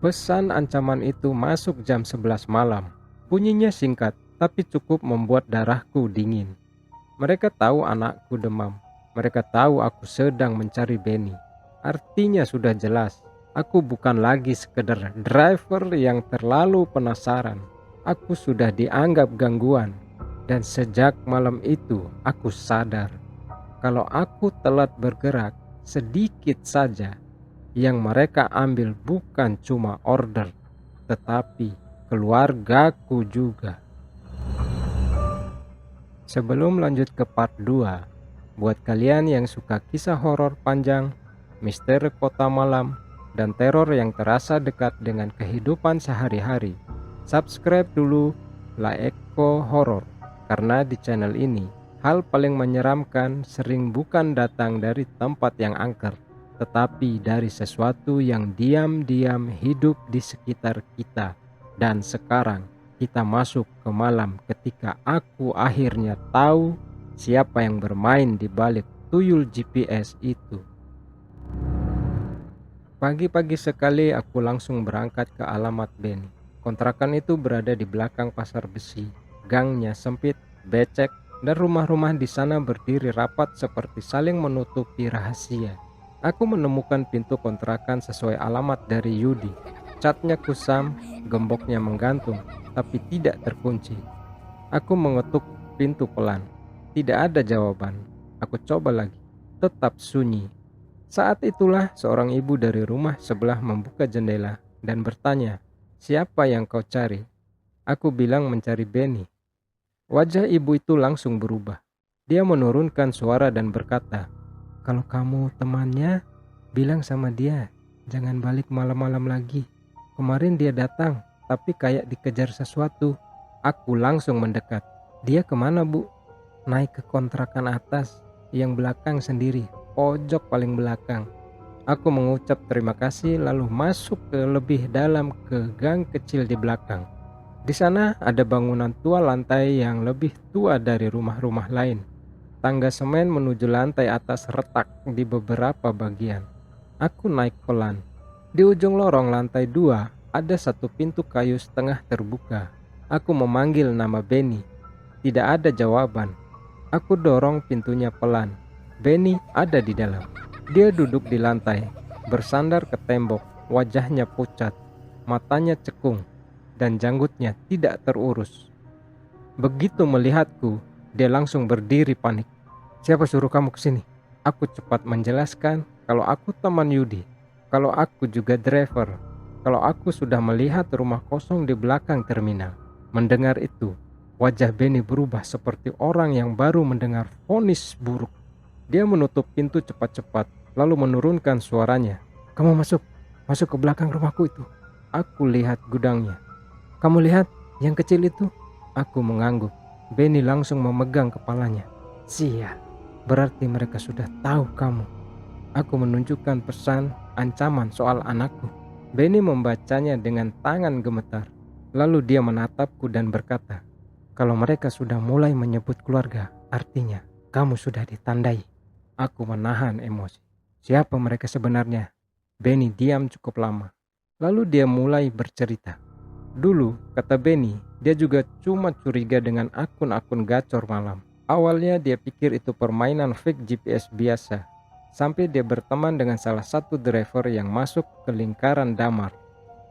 Pesan ancaman itu masuk jam 11 malam. Bunyinya singkat, tapi cukup membuat darahku dingin. Mereka tahu anakku demam. Mereka tahu aku sedang mencari Benny. Artinya sudah jelas, aku bukan lagi sekedar driver yang terlalu penasaran. Aku sudah dianggap gangguan. Dan sejak malam itu, aku sadar kalau aku telat bergerak sedikit saja, yang mereka ambil bukan cuma order, tetapi keluargaku juga. Sebelum lanjut ke part 2, buat kalian yang suka kisah horor panjang, misteri kota malam, dan teror yang terasa dekat dengan kehidupan sehari-hari, subscribe dulu La Eko Horor, karena di channel ini hal paling menyeramkan sering bukan datang dari tempat yang angker, tetapi dari sesuatu yang diam-diam hidup di sekitar kita. Dan sekarang kita masuk ke malam ketika aku akhirnya tahu siapa yang bermain di balik tuyul GPS itu. Pagi-pagi sekali aku langsung berangkat ke alamat Benny. Kontrakan itu berada di belakang pasar besi. Gangnya sempit, becek, dan rumah-rumah di sana berdiri rapat seperti saling menutupi rahasia. Aku menemukan pintu kontrakan sesuai alamat dari Yudi. Catnya kusam, gemboknya menggantung, tapi tidak terkunci. Aku mengetuk pintu pelan. Tidak ada jawaban. Aku coba lagi. Tetap sunyi. Saat itulah seorang ibu dari rumah sebelah membuka jendela dan bertanya, "Siapa yang kau cari?" Aku bilang mencari Benny. Wajah ibu itu langsung berubah. Dia menurunkan suara dan berkata, "Kalau kamu temannya, bilang sama dia, jangan balik malam-malam lagi. Kemarin dia datang, tapi kayak dikejar sesuatu." Aku langsung mendekat. "Dia kemana, Bu?" "Naik ke kontrakan atas, yang belakang sendiri, pojok paling belakang." Aku mengucap terima kasih lalu masuk ke lebih dalam ke gang kecil di belakang. Di sana ada bangunan tua lantai yang lebih tua dari rumah-rumah lain. Tangga semen menuju lantai atas retak di beberapa bagian. Aku naik pelan. Di ujung lorong lantai 2 ada satu pintu kayu setengah terbuka. Aku memanggil nama Benny. Tidak ada jawaban. Aku dorong pintunya pelan. Benny ada di dalam. Dia duduk di lantai, bersandar ke tembok, wajahnya pucat, matanya cekung, dan janggutnya tidak terurus. Begitu melihatku, dia langsung berdiri panik. "Siapa suruh kamu kesini?" Aku cepat menjelaskan kalau aku teman Yudi, kalau aku juga driver, kalau aku sudah melihat rumah kosong di belakang terminal. Mendengar itu, wajah Benny berubah seperti orang yang baru mendengar vonis buruk. Dia menutup pintu cepat-cepat, lalu menurunkan suaranya, "Kamu masuk ke belakang rumahku itu." Aku lihat gudangnya. "Kamu lihat yang kecil itu?" Aku mengangguk. Benny langsung memegang kepalanya. "Sial, berarti mereka sudah tahu kamu." Aku menunjukkan pesan ancaman soal anakku. Benny membacanya dengan tangan gemetar. Lalu dia menatapku dan berkata, "Kalau mereka sudah mulai menyebut keluarga, artinya kamu sudah ditandai." Aku menahan emosi. "Siapa mereka sebenarnya?" Benny diam cukup lama. Lalu dia mulai bercerita. Dulu, kata Benny, dia juga cuma curiga dengan akun-akun gacor malam. Awalnya dia pikir itu permainan fake GPS biasa, sampai dia berteman dengan salah satu driver yang masuk ke lingkaran damar.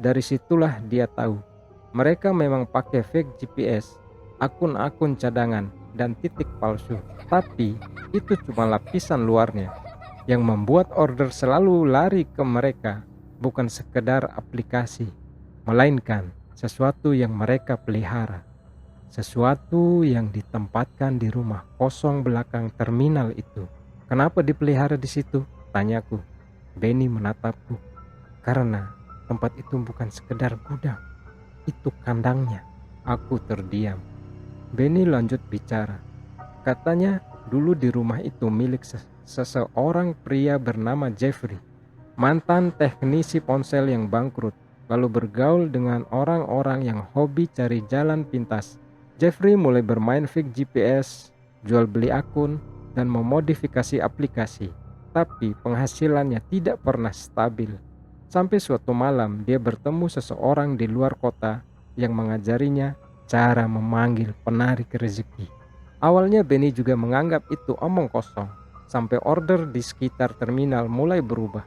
Dari situlah dia tahu, mereka memang pakai fake GPS, akun-akun cadangan, dan titik palsu. Tapi itu cuma lapisan luarnya. Yang membuat order selalu lari ke mereka bukan sekedar aplikasi, melainkan sesuatu yang mereka pelihara. Sesuatu yang ditempatkan di rumah kosong belakang terminal itu. "Kenapa dipelihara di situ?" tanyaku. Benny menatapku. "Karena tempat itu bukan sekedar gudang. Itu kandangnya." Aku terdiam. Benny lanjut bicara. Katanya dulu di rumah itu milik seseorang pria bernama Jeffrey, mantan teknisi ponsel yang bangkrut, lalu bergaul dengan orang-orang yang hobi cari jalan pintas. Jeffrey mulai bermain fake GPS, jual beli akun, dan memodifikasi aplikasi. Tapi penghasilannya tidak pernah stabil. Sampai suatu malam dia bertemu seseorang di luar kota yang mengajarinya cara memanggil penarik rezeki. Awalnya Benny juga menganggap itu omong kosong, sampai order di sekitar terminal mulai berubah.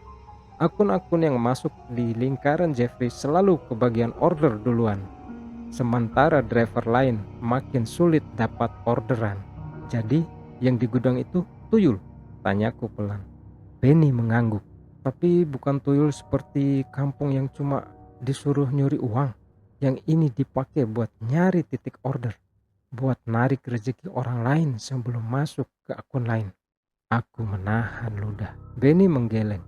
Akun-akun yang masuk di lingkaran Jeffrey selalu kebagian order duluan, sementara driver lain makin sulit dapat orderan. Jadi yang di gudang itu tuyul? Tanyaku pelan. Benny mengangguk. Tapi bukan tuyul seperti kampung yang cuma disuruh nyuri uang. Yang ini dipakai buat nyari titik order, buat narik rezeki orang lain sebelum masuk ke akun lain. Aku menahan ludah. Benny menggeleng.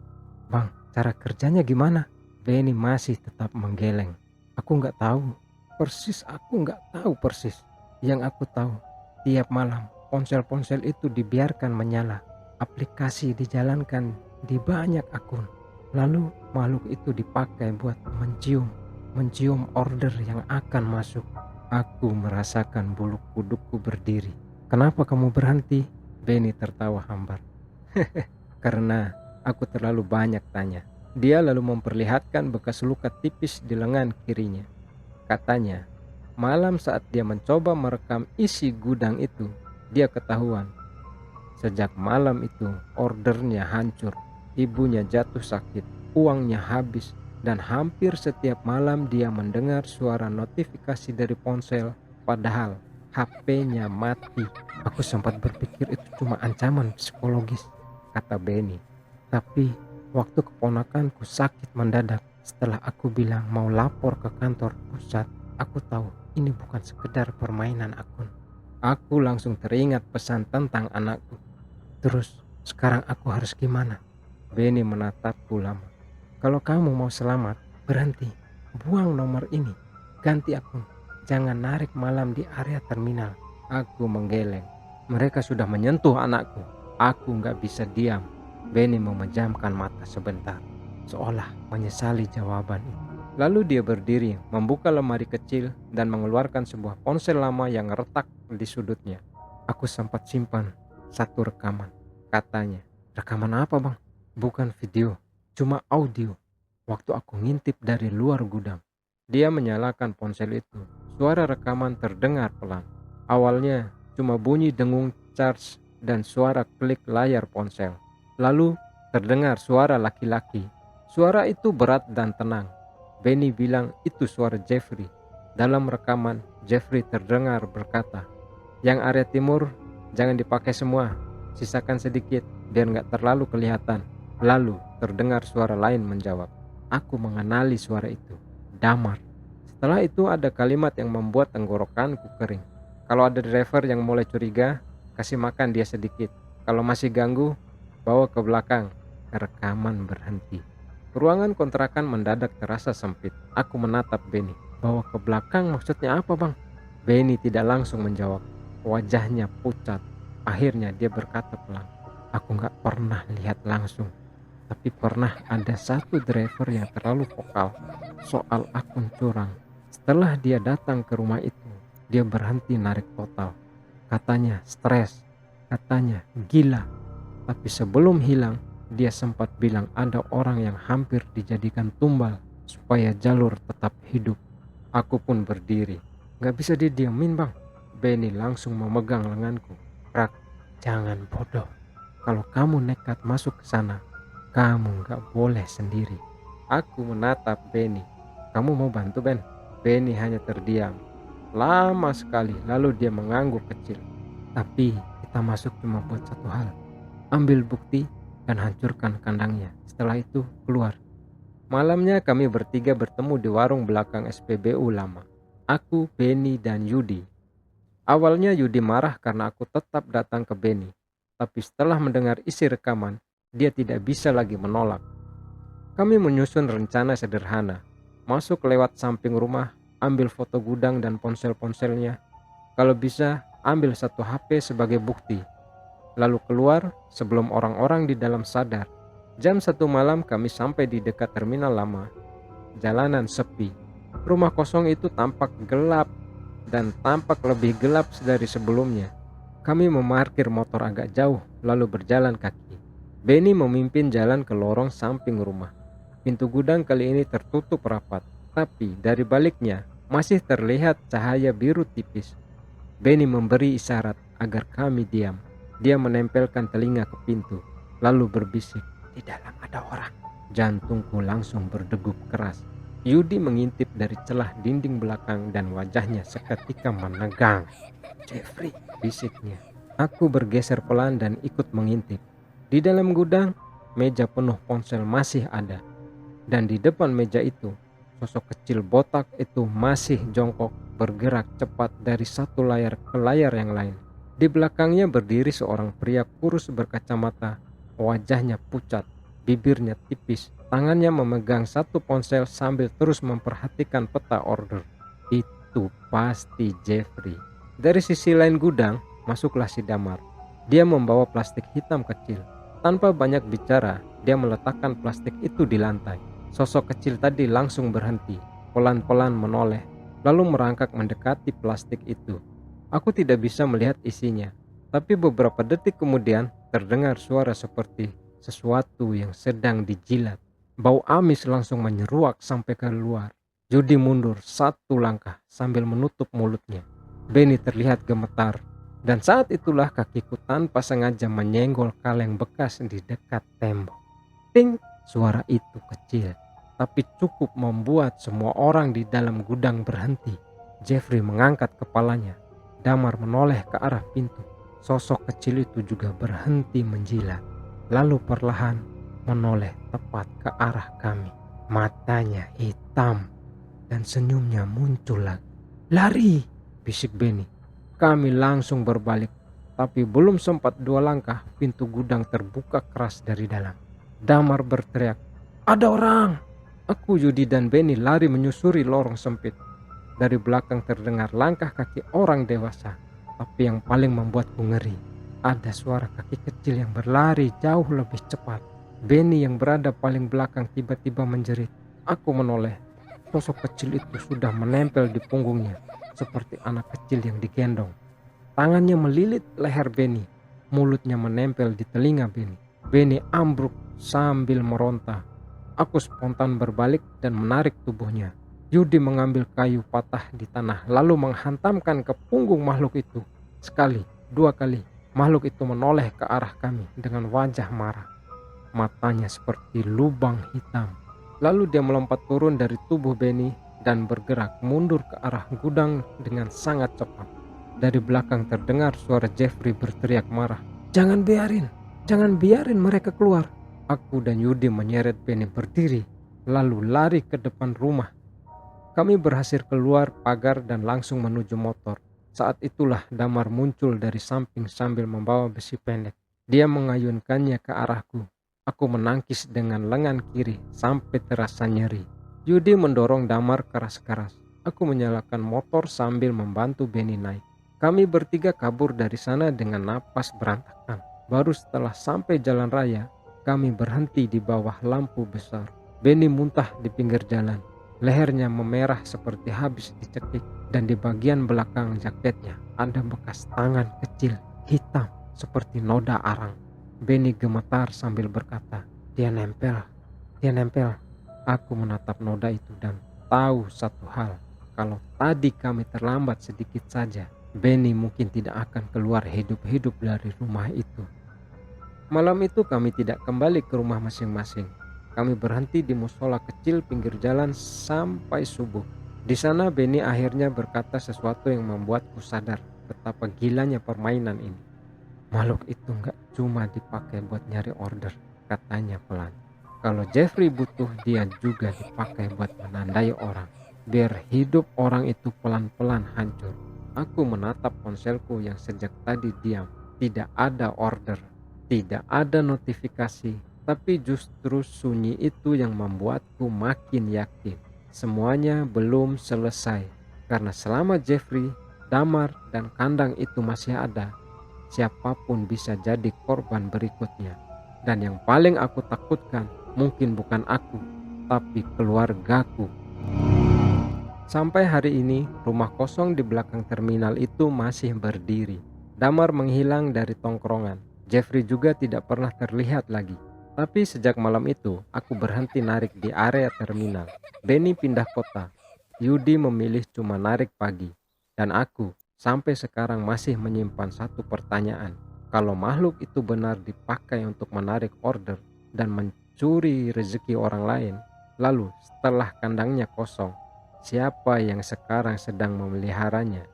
Bang, cara kerjanya gimana? Benny masih tetap menggeleng. Aku nggak tahu. Aku nggak tahu persis. Yang aku tahu, tiap malam ponsel-ponsel itu dibiarkan menyala. Aplikasi dijalankan di banyak akun. Lalu makhluk itu dipakai buat mencium order yang akan masuk. Aku merasakan bulu kudukku berdiri. Kenapa kamu berhenti? Benny tertawa hambar. Karena aku terlalu banyak tanya. Dia lalu memperlihatkan bekas luka tipis di lengan kirinya. Katanya, malam saat dia mencoba merekam isi gudang itu, dia ketahuan. Sejak malam itu, ordernya hancur, ibunya jatuh sakit, uangnya habis, dan hampir setiap malam dia mendengar suara notifikasi dari ponsel, padahal HP-nya mati. Aku sempat berpikir itu cuma ancaman psikologis, kata Benny. Tapi waktu keponakanku sakit mendadak, setelah aku bilang mau lapor ke kantor pusat, aku tahu ini bukan sekedar permainan akun. Aku langsung teringat pesan tentang anakku. Terus sekarang aku harus gimana? Benny menatapku lama. Kalau kamu mau selamat, berhenti. Buang nomor ini. Ganti akun. Jangan narik malam di area terminal. Aku menggeleng. Mereka sudah menyentuh anakku. Aku gak bisa diam. Benny memejamkan mata sebentar, seolah menyesali jawaban itu. Lalu dia berdiri, membuka lemari kecil dan mengeluarkan sebuah ponsel lama yang retak di sudutnya. Aku sempat simpan satu rekaman. Katanya, rekaman apa bang? Bukan video, cuma audio. Waktu aku ngintip dari luar gudang. Dia menyalakan ponsel itu. Suara rekaman terdengar pelan. Awalnya cuma bunyi dengung charge dan suara klik layar ponsel. Lalu terdengar suara laki-laki. Suara itu berat dan tenang. Benny bilang itu suara Jeffrey. Dalam rekaman, Jeffrey terdengar berkata, yang area timur jangan dipakai semua, sisakan sedikit biar gak terlalu kelihatan. Lalu terdengar suara lain menjawab. Aku mengenali suara itu, Damar. Setelah itu ada kalimat yang membuat tenggorokanku kering. Kalau ada driver yang mulai curiga, kasih makan dia sedikit. Kalau masih ganggu, bawa ke belakang. Rekaman berhenti. Ruangan kontrakan mendadak terasa sempit. Aku menatap Benny. Bawa ke belakang maksudnya apa bang? Benny tidak langsung menjawab. Wajahnya pucat. Akhirnya dia berkata pelan. Aku gak pernah lihat langsung. Tapi pernah ada satu driver yang terlalu vokal soal akun curang. Setelah dia datang ke rumah itu, dia berhenti narik total. Katanya stres. Katanya gila. Tapi sebelum hilang, dia sempat bilang ada orang yang hampir dijadikan tumbal supaya jalur tetap hidup. Aku pun berdiri. Gak bisa didiamin bang. Benny langsung memegang lenganku. Rak, jangan bodoh. Kalau kamu nekat masuk ke sana, kamu gak boleh sendiri. Aku menatap Benny. Kamu mau bantu Ben? Benny hanya terdiam. Lama sekali lalu dia mengangguk kecil. Tapi kita masuk cuma buat satu hal. Ambil bukti dan hancurkan kandangnya. Setelah itu keluar. Malamnya kami bertiga bertemu di warung belakang SPBU lama. Aku, Benny, dan Yudi. Awalnya Yudi marah karena aku tetap datang ke Benny. Tapi setelah mendengar isi rekaman, dia tidak bisa lagi menolak. Kami menyusun rencana sederhana. Masuk lewat samping rumah, ambil foto gudang dan ponsel-ponselnya. Kalau bisa, ambil satu HP sebagai bukti. Lalu keluar sebelum orang-orang di dalam sadar. Jam 1 malam kami sampai di dekat terminal lama. Jalanan sepi. Rumah kosong itu tampak gelap dan tampak lebih gelap dari sebelumnya. Kami memarkir motor agak jauh lalu berjalan kaki. Benny memimpin jalan ke lorong samping rumah. Pintu gudang kali ini tertutup rapat, tapi dari baliknya masih terlihat cahaya biru tipis. Benny memberi isyarat agar kami diam. Dia menempelkan telinga ke pintu, lalu berbisik, "Di dalam ada orang." Jantungku langsung berdegup keras. Yudi mengintip dari celah dinding belakang dan wajahnya seketika menegang. "Jeffrey," bisiknya. Aku bergeser pelan dan ikut mengintip. Di dalam gudang, meja penuh ponsel masih ada. Dan di depan meja itu, sosok kecil botak itu masih jongkok bergerak cepat dari satu layar ke layar yang lain. Di belakangnya berdiri seorang pria kurus berkacamata, wajahnya pucat, bibirnya tipis, tangannya memegang satu ponsel sambil terus memperhatikan peta order. Itu pasti Jeffrey. Dari sisi lain gudang, masuklah si Damar. Dia membawa plastik hitam kecil. Tanpa banyak bicara, dia meletakkan plastik itu di lantai. Sosok kecil tadi langsung berhenti, pelan-pelan menoleh, lalu merangkak mendekati plastik itu. Aku tidak bisa melihat isinya, tapi beberapa detik kemudian terdengar suara seperti sesuatu yang sedang dijilat. Bau amis langsung menyeruak sampai keluar. Judi mundur satu langkah sambil menutup mulutnya. Benny terlihat gemetar, dan saat itulah kakiku tanpa sengaja menyenggol kaleng bekas di dekat tembok. Ting! Suara itu kecil, tapi cukup membuat semua orang di dalam gudang berhenti. Jeffrey mengangkat kepalanya. Damar menoleh ke arah pintu. Sosok kecil itu juga berhenti menjilat, lalu perlahan menoleh tepat ke arah kami. Matanya hitam dan senyumnya muncul lagi. "Lari!" bisik Benny. Kami langsung berbalik, tapi belum sempat 2 langkah, pintu gudang terbuka keras dari dalam. Damar berteriak, "Ada orang!" Aku, Yudi, dan Benny lari menyusuri lorong sempit. Dari belakang terdengar langkah kaki orang dewasa, tapi yang paling membuatku ngeri, ada suara kaki kecil yang berlari jauh lebih cepat. Benny yang berada paling belakang tiba-tiba menjerit. Aku menoleh. Sosok kecil itu sudah menempel di punggungnya, seperti anak kecil yang digendong. Tangannya melilit leher Benny, mulutnya menempel di telinga Benny. Benny ambruk sambil meronta. Aku spontan berbalik dan menarik tubuhnya. Yudi mengambil kayu patah di tanah lalu menghantamkan ke punggung makhluk itu. Sekali, 2 kali, makhluk itu menoleh ke arah kami dengan wajah marah. Matanya seperti lubang hitam. Lalu dia melompat turun dari tubuh Benny dan bergerak mundur ke arah gudang dengan sangat cepat. Dari belakang terdengar suara Jeffrey berteriak marah, jangan biarin mereka keluar." Aku dan Yudi menyeret Benny berdiri, lalu lari ke depan rumah. Kami berhasil keluar pagar dan langsung menuju motor. Saat itulah Damar muncul dari samping sambil membawa besi pendek. Dia mengayunkannya ke arahku. Aku menangkis dengan lengan kiri sampai terasa nyeri. Yudi mendorong Damar keras-keras. Aku menyalakan motor sambil membantu Benny naik. Kami bertiga kabur dari sana dengan napas berantakan. Baru setelah sampai jalan raya, kami berhenti di bawah lampu besar. Benny muntah di pinggir jalan. Lehernya memerah seperti habis dicekik, dan di bagian belakang jaketnya ada bekas tangan kecil hitam seperti noda arang. Benny gemetar sambil berkata, dia nempel. Aku menatap noda itu dan tahu satu hal. Kalau tadi kami terlambat sedikit saja, Benny mungkin tidak akan keluar hidup-hidup dari rumah itu. Malam itu kami tidak kembali ke rumah masing-masing. Kami berhenti di musola kecil pinggir jalan sampai subuh. Di sana Benny akhirnya berkata sesuatu yang membuatku sadar betapa gilanya permainan ini. Makhluk itu gak cuma dipakai buat nyari order, katanya pelan. Kalau Jeffrey butuh, dia juga dipakai buat menandai orang, biar hidup orang itu pelan-pelan hancur. Aku menatap ponselku yang sejak tadi diam. Tidak ada order, tidak ada notifikasi, tapi justru sunyi itu yang membuatku makin yakin semuanya belum selesai. Karena selama Jeffrey, Damar, dan kandang itu masih ada, siapapun bisa jadi korban berikutnya. Dan yang paling aku takutkan mungkin bukan aku, tapi keluargaku. Sampai hari ini, rumah kosong di belakang terminal itu masih berdiri. Damar menghilang dari tongkrongan. Jeffrey juga tidak pernah terlihat lagi. Tapi sejak malam itu, aku berhenti narik di area terminal. Benny pindah kota. Yudi memilih cuma narik pagi. Dan aku sampai sekarang masih menyimpan satu pertanyaan. Kalau makhluk itu benar dipakai untuk menarik order dan mencuri rezeki orang lain, lalu setelah kandangnya kosong, siapa yang sekarang sedang memeliharanya?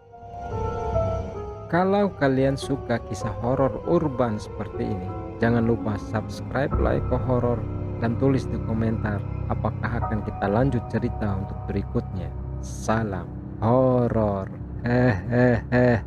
Kalau kalian suka kisah horor urban seperti ini, jangan lupa subscribe, like ke horor, dan tulis di komentar apakah akan kita lanjut cerita untuk berikutnya. Salam horor. Hehehe.